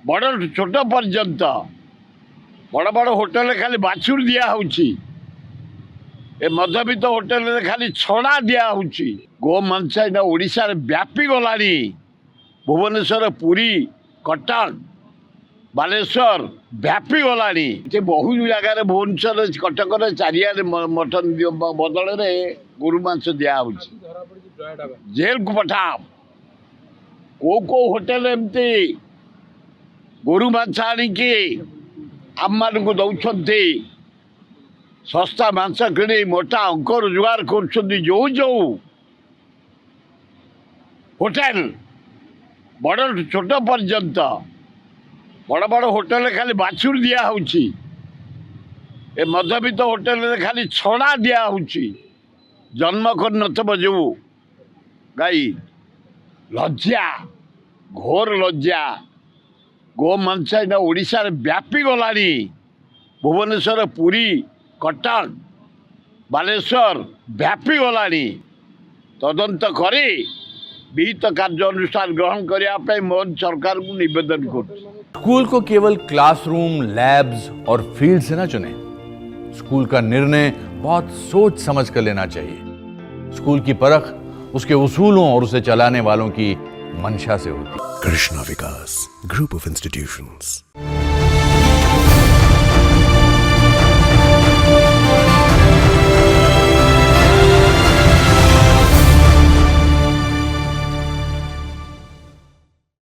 बड़ छोट पर्यंत बड़ बड़ होटेल खाली बाछुरी दिया होची ए मध्यवित्त होटेल खाली छड़ा दिया होची गो मांस एना ओडिशा रे व्यापी गलानी भुवनेश्वर पुरी कटक बालेश्वर व्यापी गलानी से बहु जगह भुवनेश्वर कटक चारियाडे मटन बदल गोरु मांस दिया होची जेल को पठाओ को होटेल एमती गोरु मांस आणिकी आम मान को दौरान सस्ता मांस किणी मोटा अंक रोजगार कर जो जो होटेल बड़ छोट पर्यंत बड़ बड़ होटेल खाली बाछुरी दिया होची ए मध्यवित्त होटेल खाली छड़ा दिया होची जन्म कर नथब जो गाई लज्जा घोर लज्जा गो मांस एना ओडिशा रे व्यापी गलानी भुवनेश्वर पुरी कटक बालेश्वर व्यापी गलानी तदंत करी विहित कार्य अनुष्ठान ग्रहण करने मोदी सरकार को निवेदन कर। स्कूल को केवल क्लासरूम, लैब्स और फील्ड से न चुने। स्कूल का निर्णय बहुत सोच समझ कर लेना चाहिए। स्कूल की परख उसके उसूलों और उसे चलाने वालों की मंशा से होती है। Krishna Vikas Group of Institutions.